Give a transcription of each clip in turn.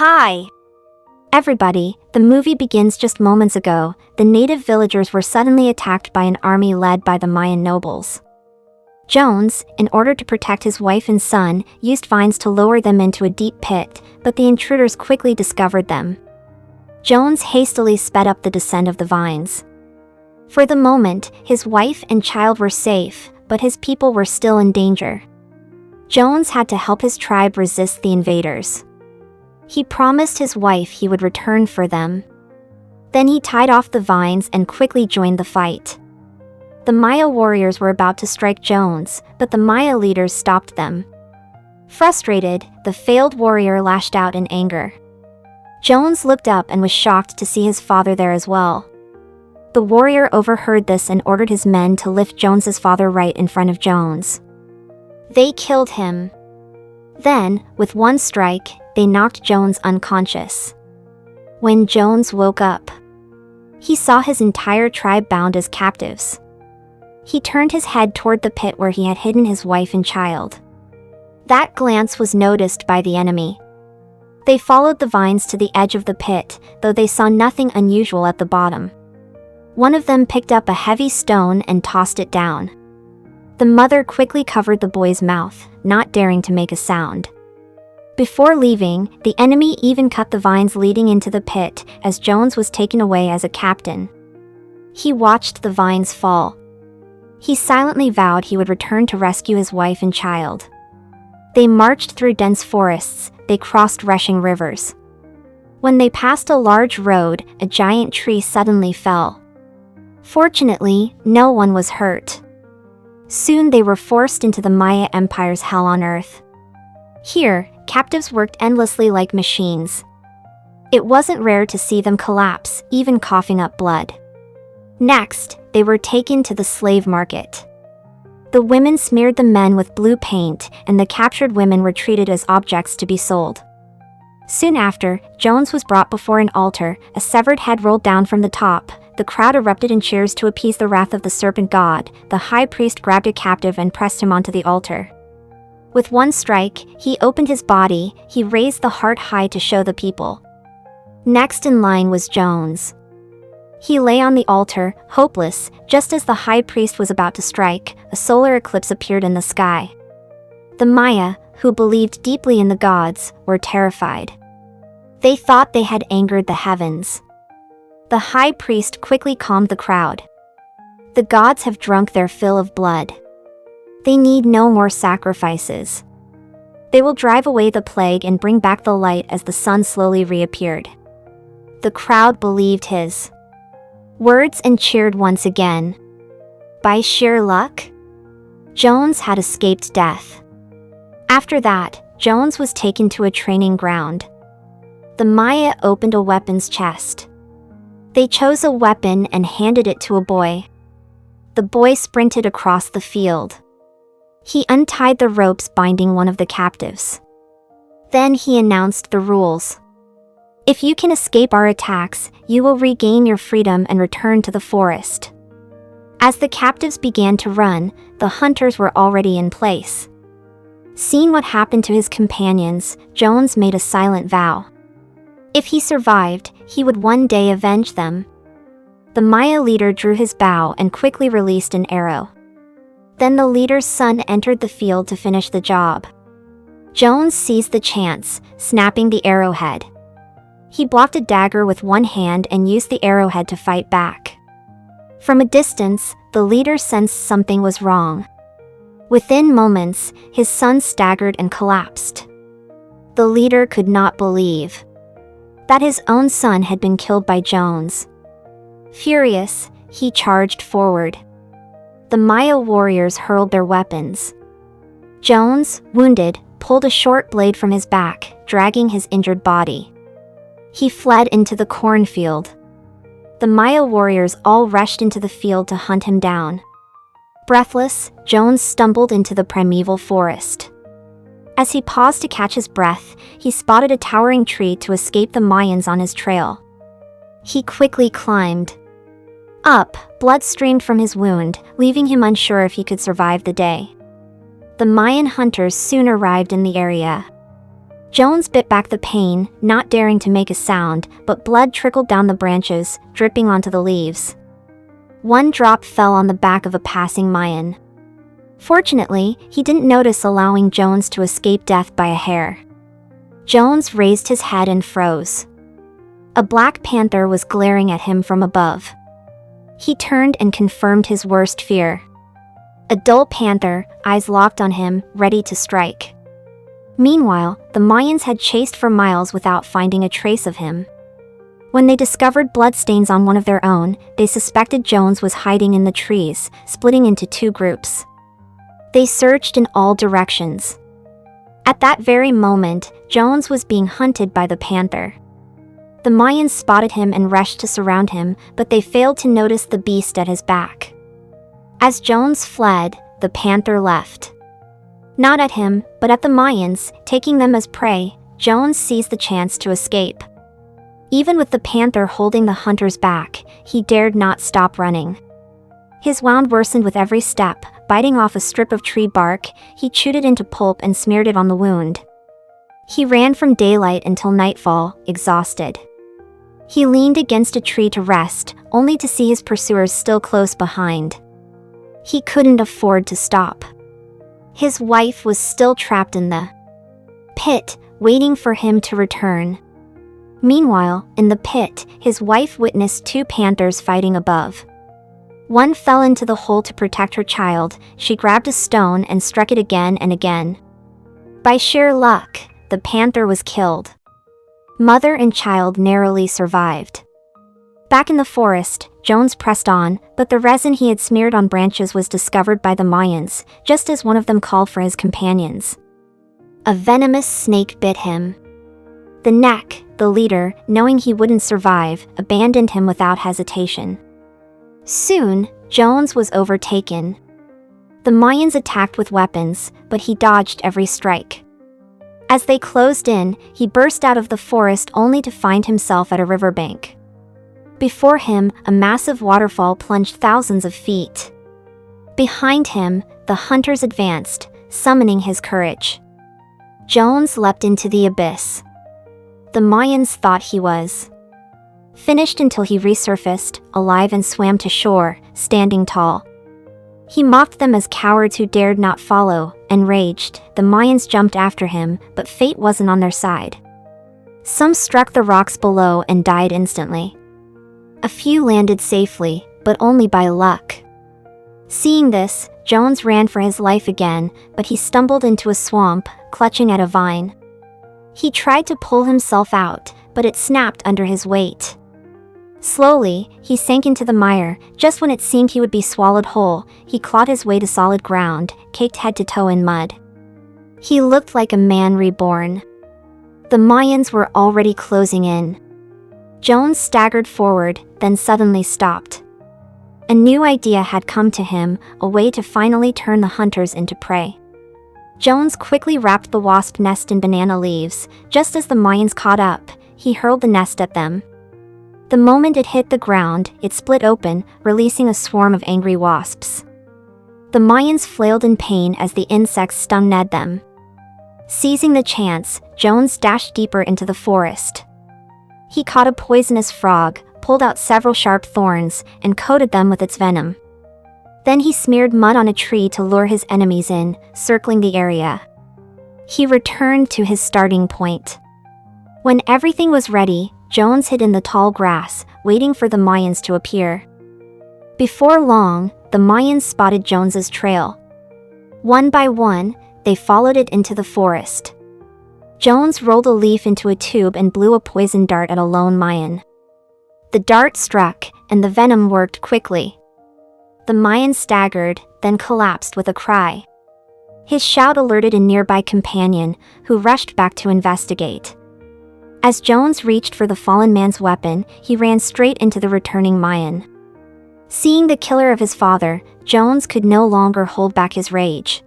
Hi! Everybody, the movie begins just moments ago. The native villagers were suddenly attacked by an army led by the Mayan nobles. Jones, in order to protect his wife and son, used vines to lower them into a deep pit, but the intruders quickly discovered them. Jones hastily sped up the descent of the vines. For the moment, his wife and child were safe, but his people were still in danger. Jones had to help his tribe resist the invaders. He promised his wife he would return for them. Then he tied off the vines and quickly joined the fight. The Maya warriors were about to strike Jones, but the Maya leaders stopped them. Frustrated, the failed warrior lashed out in anger. Jones looked up and was shocked to see his father there as well. The warrior overheard this and ordered his men to lift Jones's father right in front of Jones. They killed him. Then, with one strike, they knocked Jones unconscious. When Jones woke up, he saw his entire tribe bound as captives. He turned his head toward the pit where he had hidden his wife and child. That glance was noticed by the enemy. They followed the vines to the edge of the pit, though they saw nothing unusual at the bottom. One of them picked up a heavy stone and tossed it down. The mother quickly covered the boy's mouth, not daring to make a sound. Before leaving, the enemy even cut the vines leading into the pit as Jones was taken away as a captain. He watched the vines fall. He silently vowed he would return to rescue his wife and child. They marched through dense forests, they crossed rushing rivers. When they passed a large road, a giant tree suddenly fell. Fortunately, no one was hurt. Soon they were forced into the Maya Empire's hell on earth. Here, captives worked endlessly like machines. It wasn't rare to see them collapse, even coughing up blood. Next, they were taken to the slave market. The women smeared the men with blue paint, and the captured women were treated as objects to be sold. Soon after, Jones was brought before an altar, a severed head rolled down from the top. The crowd erupted in cheers to appease the wrath of the serpent god. The high priest grabbed a captive and pressed him onto the altar. With one strike, he opened his body. He raised the heart high to show the people. Next in line was Jones. He lay on the altar, hopeless. Just as the high priest was about to strike, a solar eclipse appeared in the sky. The Maya, who believed deeply in the gods, were terrified. They thought they had angered the heavens. The high priest quickly calmed the crowd. The gods have drunk their fill of blood. They need no more sacrifices. They will drive away the plague and bring back the light as the sun slowly reappeared. The crowd believed his words and cheered once again. By sheer luck, Jones had escaped death. After that, Jones was taken to a training ground. The Maya opened a weapons chest. They chose a weapon and handed it to a boy. The boy sprinted across the field. He untied the ropes binding one of the captives. Then he announced the rules. If you can escape our attacks, you will regain your freedom and return to the forest. As the captives began to run, the hunters were already in place. Seeing what happened to his companions, Jones made a silent vow. If he survived, he would one day avenge them. The Maya leader drew his bow and quickly released an arrow. Then the leader's son entered the field to finish the job. Jones seized the chance, snapping the arrowhead. He blocked a dagger with one hand and used the arrowhead to fight back. From a distance, the leader sensed something was wrong. Within moments, his son staggered and collapsed. The leader could not believe that his own son had been killed by Jones. Furious, he charged forward. The Maya warriors hurled their weapons. Jones, wounded, pulled a short blade from his back, dragging his injured body. He fled into the cornfield. The Maya warriors all rushed into the field to hunt him down. Breathless, Jones stumbled into the primeval forest. As he paused to catch his breath, he spotted a towering tree to escape the Mayans on his trail. He quickly climbed up. Blood streamed from his wound, leaving him unsure if he could survive the day. The Mayan hunters soon arrived in the area. Jones bit back the pain, not daring to make a sound, but blood trickled down the branches, dripping onto the leaves. One drop fell on the back of a passing Mayan. Fortunately, he didn't notice, allowing Jones to escape death by a hair. Jones raised his head and froze. A black panther was glaring at him from above. He turned and confirmed his worst fear. A dull panther, eyes locked on him, ready to strike. Meanwhile, the Mayans had chased for miles without finding a trace of him. When they discovered bloodstains on one of their own, they suspected Jones was hiding in the trees, splitting into two groups. They searched in all directions. At that very moment, Jones was being hunted by the panther. The Mayans spotted him and rushed to surround him, but they failed to notice the beast at his back. As Jones fled, the panther left. Not at him, but at the Mayans, taking them as prey. Jones seized the chance to escape. Even with the panther holding the hunter's back, he dared not stop running. His wound worsened with every step. Biting off a strip of tree bark, he chewed it into pulp and smeared it on the wound. He ran from daylight until nightfall, exhausted. He leaned against a tree to rest, only to see his pursuers still close behind. He couldn't afford to stop. His wife was still trapped in the pit, waiting for him to return. Meanwhile, in the pit, his wife witnessed two panthers fighting above. One fell into the hole to protect her child. She grabbed a stone and struck it again and again. By sheer luck, the panther was killed. Mother and child narrowly survived. Back in the forest, Jones pressed on, but the resin he had smeared on branches was discovered by the Mayans, just as one of them called for his companions. A venomous snake bit him. The neck, the leader, knowing he wouldn't survive, abandoned him without hesitation. Soon, Jones was overtaken. The Mayans attacked with weapons, but he dodged every strike. As they closed in, he burst out of the forest only to find himself at a riverbank. Before him, a massive waterfall plunged thousands of feet. Behind him, the hunters advanced, summoning his courage. Jones leapt into the abyss. The Mayans thought he was finished until he resurfaced, alive, and swam to shore, standing tall. He mocked them as cowards who dared not follow. Enraged, the Mayans jumped after him, but fate wasn't on their side. Some struck the rocks below and died instantly. A few landed safely, but only by luck. Seeing this, Jones ran for his life again, but he stumbled into a swamp, clutching at a vine. He tried to pull himself out, but it snapped under his weight. Slowly, he sank into the mire. Just when it seemed he would be swallowed whole, he clawed his way to solid ground, caked head to toe in mud. He looked like a man reborn. The Mayans were already closing in. Jones staggered forward, then suddenly stopped. A new idea had come to him, a way to finally turn the hunters into prey. Jones quickly wrapped the wasp nest in banana leaves. Just as the Mayans caught up, he hurled the nest at them. The moment it hit the ground, it split open, releasing a swarm of angry wasps. The Mayans flailed in pain as the insects stung them. Seizing the chance, Jones dashed deeper into the forest. He caught a poisonous frog, pulled out several sharp thorns, and coated them with its venom. Then he smeared mud on a tree to lure his enemies in, circling the area. He returned to his starting point. When everything was ready, Jones hid in the tall grass, waiting for the Mayans to appear. Before long, the Mayans spotted Jones's trail. One by one, they followed it into the forest. Jones rolled a leaf into a tube and blew a poison dart at a lone Mayan. The dart struck, and the venom worked quickly. The Mayan staggered, then collapsed with a cry. His shout alerted a nearby companion, who rushed back to investigate. As Jones reached for the fallen man's weapon, he ran straight into the returning Mayan. Seeing the killer of his father, Jones could no longer hold back his rage.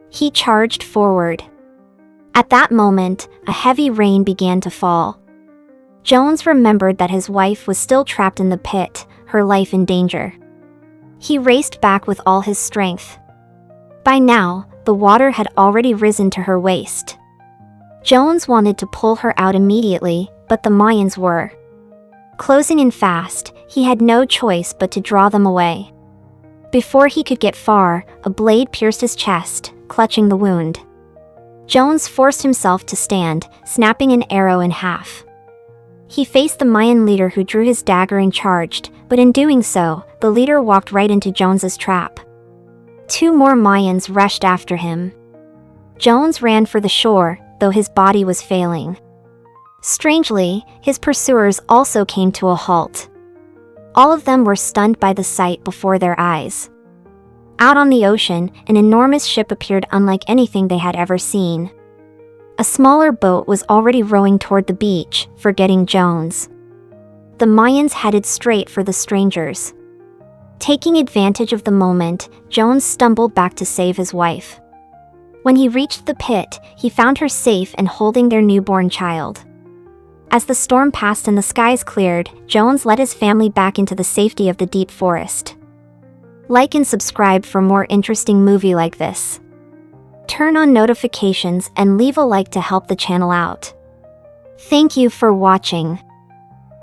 He charged forward. At that moment, a heavy rain began to fall. Jones remembered that his wife was still trapped in the pit, her life in danger. He raced back with all his strength. By now, the water had already risen to her waist. Jones wanted to pull her out immediately, but the Mayans were closing in fast. He had no choice but to draw them away. Before he could get far, a blade pierced his chest, clutching the wound. Jones forced himself to stand, snapping an arrow in half. He faced the Mayan leader, who drew his dagger and charged, but in doing so, the leader walked right into Jones's trap. 2 more Mayans rushed after him. Jones ran for the shore, though his body was failing. Strangely, his pursuers also came to a halt. All of them were stunned by the sight before their eyes. Out on the ocean, an enormous ship appeared unlike anything they had ever seen. A smaller boat was already rowing toward the beach, forgetting Jones. The Mayans headed straight for the strangers. Taking advantage of the moment, Jones stumbled back to save his wife. When he reached the pit, he found her safe and holding their newborn child. As the storm passed and the skies cleared, Jones led his family back into the safety of the deep forest. Like and subscribe for more interesting movie like this. Turn on notifications and leave a like to help the channel out. Thank you for watching.